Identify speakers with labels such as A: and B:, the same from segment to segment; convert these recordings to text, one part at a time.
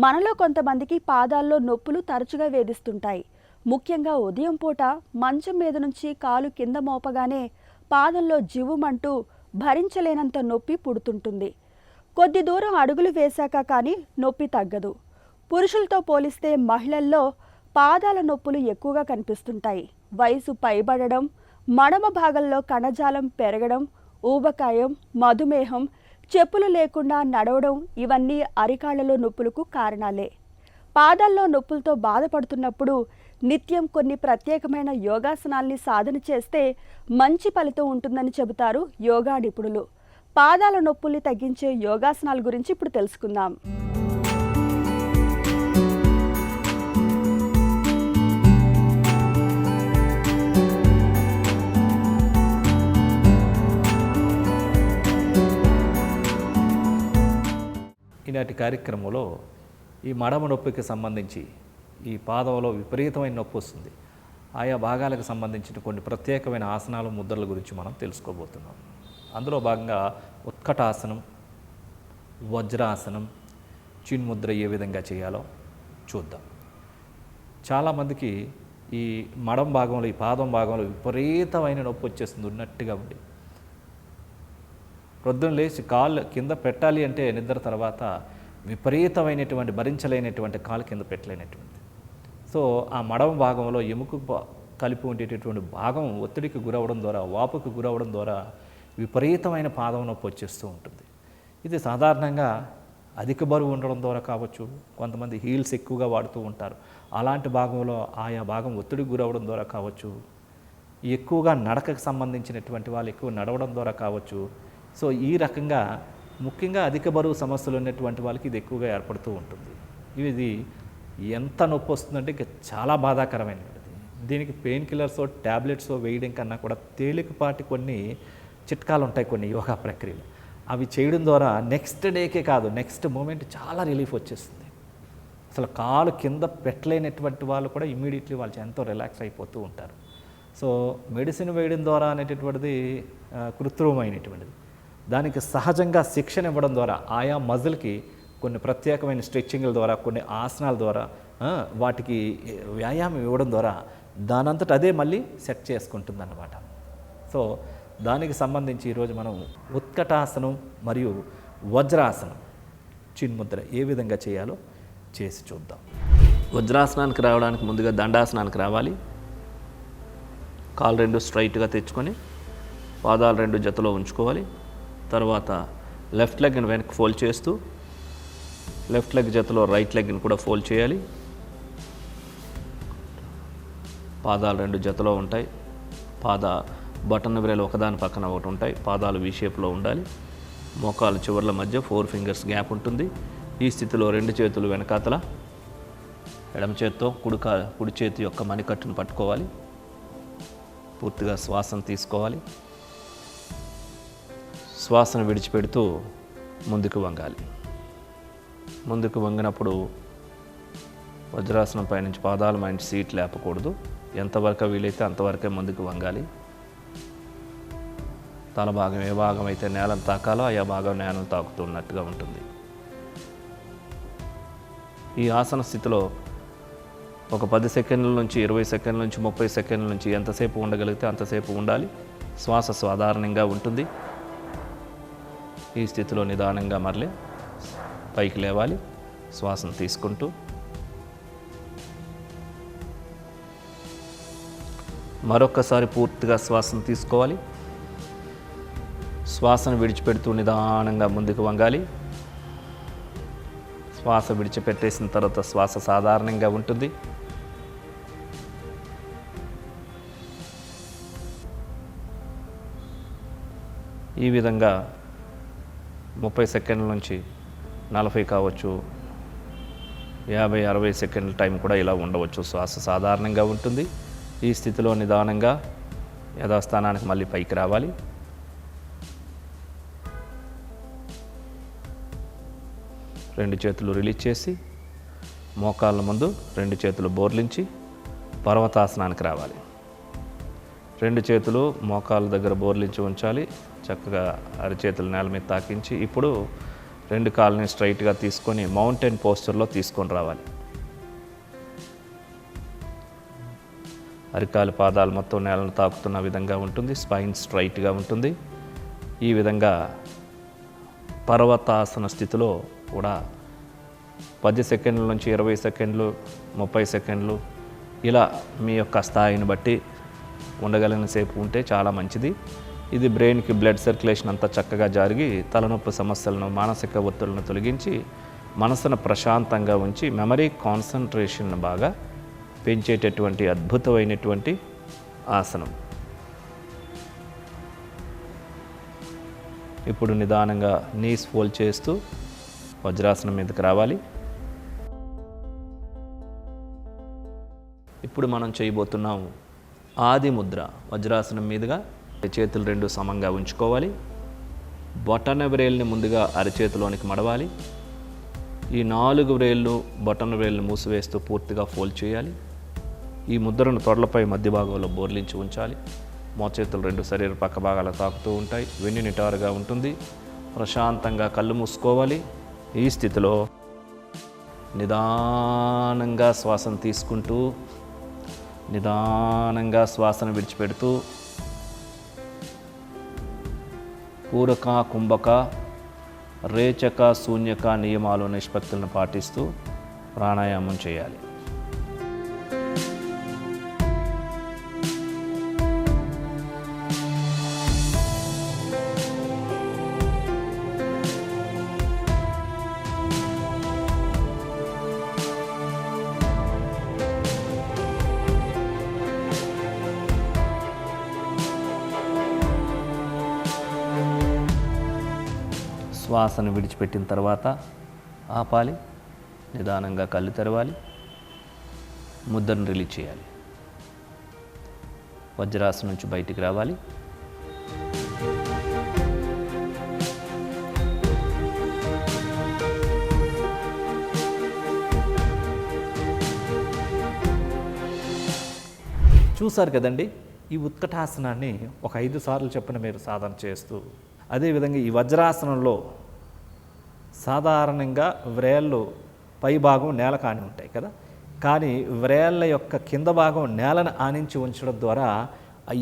A: మనలో కొంతమందికి పాదాల్లో నొప్పులు తరచుగా వేధిస్తుంటాయి. ముఖ్యంగా ఉదయం పూట మంచం మీద నుంచి కాలు కింద మోపగానే పాదంలో జివ్వుమంటూ భరించలేనంత నొప్పి పుడుతుంటుంది. కొద్ది దూరం అడుగులు వేశాక కానీ నొప్పి తగ్గదు. పురుషులతో పోలిస్తే మహిళల్లో పాదాల నొప్పులు ఎక్కువగా కనిపిస్తుంటాయి. వయసు పైబడడం, మడమ భాగంలో కణజాలం పెరగడం, ఊబకాయం, మధుమేహం, చెప్పులు లేకుండా నడవడం ఇవన్నీ అరికాళ్లలో నొప్పులకు కారణాలే. పాదాల్లో నొప్పులతో బాధపడుతున్నప్పుడు నిత్యం కొన్ని ప్రత్యేకమైన యోగాసనాల్ని సాధన చేస్తే మంచి ఫలితం ఉంటుందని చెబుతారు యోగా నిపుణులు. పాదాల నొప్పుల్ని తగ్గించే యోగాసనాల గురించి ఇప్పుడు తెలుసుకుందాం.
B: ఈనాటి కార్యక్రమంలో ఈ మడమ నొప్పికి సంబంధించి ఈ పాదంలో విపరీతమైన నొప్పి వస్తుంది. ఆయా భాగాలకు సంబంధించిన కొన్ని ప్రత్యేకమైన ఆసనాలు, ముద్రల గురించి మనం తెలుసుకోబోతున్నాం. అందులో భాగంగా ఉత్కటాసనం, వజ్రాసనం, చిన్ముద్ర ఏ విధంగా చేయాలో చూద్దాం. చాలామందికి ఈ మడం భాగంలో, ఈ పాదం భాగంలో విపరీతమైన నొప్పి వచ్చేస్తుంది ఉన్నట్టుగా ఉండి. ప్రొద్దున లేచి కాళ్ళు కింద పెట్టాలి అంటే నిద్ర తర్వాత విపరీతమైనటువంటి భరించలేనటువంటి కాలు కింద పెట్టలేనటువంటి. సో ఆ మడమ భాగంలో ఎముక కలిపి ఉండేటటువంటి భాగం ఒత్తిడికి గురవడం ద్వారా, వాపుకి గురవడం ద్వారా విపరీతమైన పాదం నొప్పి వచ్చేస్తూ ఉంటుంది. ఇది సాధారణంగా అధిక బరువు ఉండడం ద్వారా కావచ్చు, కొంతమంది హీల్స్ ఎక్కువగా వాడుతూ ఉంటారు, అలాంటి భాగంలో ఆయా భాగం ఒత్తిడికి గురవడం ద్వారా కావచ్చు, ఎక్కువగా నడకకు సంబంధించినటువంటి వాళ్ళు ఎక్కువ నడవడం ద్వారా కావచ్చు. సో ఈ రకంగా ముఖ్యంగా అధిక బరువు సమస్యలు ఉన్నటువంటి వాళ్ళకి ఇది ఎక్కువగా ఏర్పడుతూ ఉంటుంది. ఇది ఎంత నొప్పి వస్తుందంటే ఇక చాలా బాధాకరమైనది. దీనికి పెయిన్ కిల్లర్స్, ట్యాబ్లెట్స్ వేయడం కన్నా కూడా తేలికపాటి కొన్ని చిట్కాలు ఉంటాయి కొన్ని యోగా ప్రక్రియలు. అవి చేయడం ద్వారా నెక్స్ట్ డేకే కాదు, నెక్స్ట్ మూమెంట్ చాలా రిలీఫ్ వచ్చేస్తుంది. అసలు కాలు కింద పెట్టలేనటువంటి వాళ్ళు కూడా ఇమ్మీడియట్లీ వాళ్ళు ఎంతో రిలాక్స్ అయిపోతూ ఉంటారు. సో మెడిసిన్ వేయడం ద్వారా అనేటటువంటిది కృత్రిమమైనటువంటిది. దానికి సహజంగా శిక్షణ ఇవ్వడం ద్వారా, ఆయా మజిల్కి కొన్ని ప్రత్యేకమైన స్ట్రెచ్చింగ్ల ద్వారా, కొన్ని ఆసనాల ద్వారా, వాటికి వ్యాయామం ఇవ్వడం ద్వారా దానంతట అదే మళ్ళీ సెట్ చేసుకుంటుంది అన్నమాట. సో దానికి సంబంధించి ఈరోజు మనం ఉత్కటాసనం మరియు వజ్రాసనం, చిన్ముద్ర ఏ విధంగా చేయాలో చేసి చూద్దాం. వజ్రాసనానికి రావడానికి ముందుగా దండాసనానికి రావాలి. కాలు రెండు స్ట్రైట్గా తెచ్చుకొని పాదాలు రెండు జతలో ఉంచుకోవాలి. తర్వాత లెఫ్ట్ లెగ్ని వెనక్కి ఫోల్డ్ చేస్తూ లెఫ్ట్ లెగ్ జతలో రైట్ లెగ్ని కూడా ఫోల్డ్ చేయాలి. పాదాలు రెండు జతలో ఉంటాయి. బటన్ విరలు ఒకదాని పక్కన ఒకటి ఉంటాయి. పాదాలు వి షేప్లో ఉండాలి. మోకాలు చివర్ల మధ్య 4 ఫింగర్స్ గ్యాప్ ఉంటుంది. ఈ స్థితిలో రెండు చేతులు వెనకాతల, ఎడమ చేత్తో కుడి చేతి యొక్క మణికట్టును పట్టుకోవాలి. పూర్తిగా శ్వాసను తీసుకోవాలి. శ్వాసను విడిచిపెడుతూ ముందుకు వంగాలి. ముందుకు వంగినప్పుడు వజ్రాసనం పైనుంచి పాదాల మంచి సీట్ లేపకూడదు. ఎంతవరకు వీలైతే అంతవరకే ముందుకు వంగాలి. తల భాగం ఏ భాగం అయితే నేలను తాకాలో ఆయా భాగం నేలను తాకుతున్నట్టుగా ఉంటుంది. ఈ ఆసన స్థితిలో ఒక 10 సెకండ్ల నుంచి 20 సెకండ్ల నుంచి 30 సెకండ్ల నుంచి ఎంతసేపు ఉండగలిగితే అంతసేపు ఉండాలి. శ్వాస సాధారణంగా ఉంటుంది. ఈ స్థితిలో నిదానంగా మరలి పైకి లేవాలి. శ్వాసను తీసుకుంటూ మరొక్కసారి పూర్తిగా శ్వాసను తీసుకోవాలి. శ్వాసను విడిచిపెడుతూ నిదానంగా ముందుకు వంగాలి. శ్వాస విడిచిపెట్టేసిన తర్వాత శ్వాస సాధారణంగా ఉంటుంది. ఈ విధంగా 30 సెకండ్ల నుంచి 40 కావచ్చు, 50-60 సెకండ్ల టైం కూడా ఇలా ఉండవచ్చు. శ్వాస సాధారణంగా ఉంటుంది. ఈ స్థితిలో నిదానంగా యథాస్థానానికి మళ్ళీ పైకి రావాలి. రెండు చేతులు రిలీజ్ చేసి మోకాళ్ళ ముందు రెండు చేతులు బోర్లించి పర్వతాసనానికి రావాలి. రెండు చేతులు మోకాళ్ళ దగ్గర బోర్లించి ఉంచాలి. చక్కగా అరచేతులు నేల మీద తాకించి ఇప్పుడు రెండు కాళ్ళని స్ట్రైట్గా తీసుకొని మౌంటైన్ పోస్చర్లో తీసుకొని రావాలి. అరికాలు పాదాలు మొత్తం నేలను తాకుతున్న విధంగా ఉంటుంది. స్పైన్ స్ట్రైట్గా ఉంటుంది. ఈ విధంగా పర్వతాసన స్థితిలో కూడా 10 సెకండ్ల నుంచి 20 సెకండ్లు, 30 సెకండ్లు ఇలా మీ యొక్క స్థాయిని బట్టి ఉండగలిగిన సేపు ఉంటే చాలా మంచిది. ఇది బ్రెయిన్కి బ్లడ్ సర్క్యులేషన్ అంతా చక్కగా జరిగి తలనొప్పి సమస్యలను, మానసిక ఒత్తిళ్లను తొలగించి మనసును ప్రశాంతంగా ఉంచి మెమరీ కాన్సన్ట్రేషన్ బాగా పెంచేటటువంటి అద్భుతమైనటువంటి ఆసనం. ఇప్పుడు నిదానంగా నీస్ ఫోల్డ్ చేస్తూ వజ్రాసనం మీదకి రావాలి. ఇప్పుడు మనం చేయబోతున్నాం ఆది ముద్ర. వజ్రాసనం మీదుగా చేతులు రెండు సమంగా ఉంచుకోవాలి. బొటన వ్రేల్ని ముందుగా అరచేతిలోనికి మడవాలి. ఈ 4 వ్రేళ్ళు బొటన వ్రేళ్ళని మూసివేస్తూ పూర్తిగా ఫోల్డ్ చేయాలి. ఈ ముద్రను తొడలపై మధ్య భాగంలో బోర్లించి ఉంచాలి. మోచేతులు రెండు శరీర పక్క భాగాలు తాకుతూ ఉంటాయి. వెన్ను నిటారుగా ఉంటుంది. ప్రశాంతంగా కళ్ళు మూసుకోవాలి. ఈ స్థితిలో నిదానంగా శ్వాసను తీసుకుంటూ నిదానంగా శ్వాసను విడిచిపెడుతూ పూరక, కుంభక, రేచక, శూన్యక నియమాలు, నిష్పత్తులను పాటిస్తూ ప్రాణాయామం చేయాలి. శ్వాసను విడిచిపెట్టిన తర్వాత ఆపాలి. నిదానంగా కళ్ళు తెరవాలి. ముద్రను రిలీజ్ చేయాలి. వజ్రాసనం నుంచి బయటికి రావాలి. చూసారు కదండి, ఈ ఉత్కటాసనాన్ని ఒక 5 సార్లు చెప్పిన మీరు సాధన చేస్తూ, అదేవిధంగా ఈ వజ్రాసనంలో సాధారణంగా వ్రేళ్ళు పై భాగం నేల కాని ఉంటాయి కదా, కానీ వ్రేళ్ళ యొక్క కింద భాగం నేలను ఆనించి ఉంచడం ద్వారా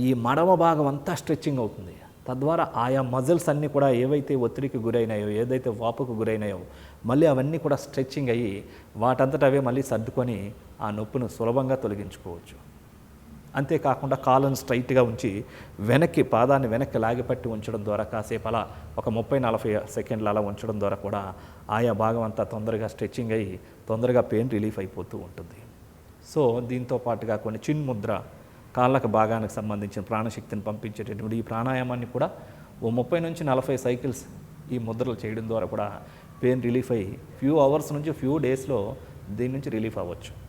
B: ఈ మడమ భాగం అంతా స్ట్రెచ్చింగ్ అవుతుంది. తద్వారా ఆయా మజిల్స్ అన్నీ కూడా ఏవైతే ఒత్తిడికి గురైనాయో, ఏదైతే వాపుకు గురైనాయో మళ్ళీ అవన్నీ కూడా స్ట్రెచ్చింగ్ అయ్యి వాటంతట అవే మళ్ళీ సర్దుకొని ఆ నొప్పిని సులభంగా తొలగించుకోవచ్చు. అంతేకాకుండా కాళ్ళను స్ట్రైట్గా ఉంచి పాదాన్ని వెనక్కి లాగిపట్టి ఉంచడం ద్వారా కాసేపు అలా ఒక 30-40 సెకండ్లు అలా ఉంచడం ద్వారా కూడా ఆయా భాగం అంతా తొందరగా స్ట్రెచ్చింగ్ అయ్యి తొందరగా పెయిన్ రిలీఫ్ అయిపోతూ ఉంటుంది. సో దీంతో పాటుగా కొన్ని చిన్ ముద్ర, కాళ్ళకు భాగానికి సంబంధించిన ప్రాణశక్తిని పంపించేటటువంటి ఈ ప్రాణాయామాన్ని కూడా ఓ 30-40 సైకిల్స్ ఈ ముద్రలు చేయడం ద్వారా కూడా పెయిన్ రిలీఫ్ అయ్యి ఫ్యూ అవర్స్ నుంచి ఫ్యూ డేస్లో దీని నుంచి రిలీఫ్ అవ్వచ్చు.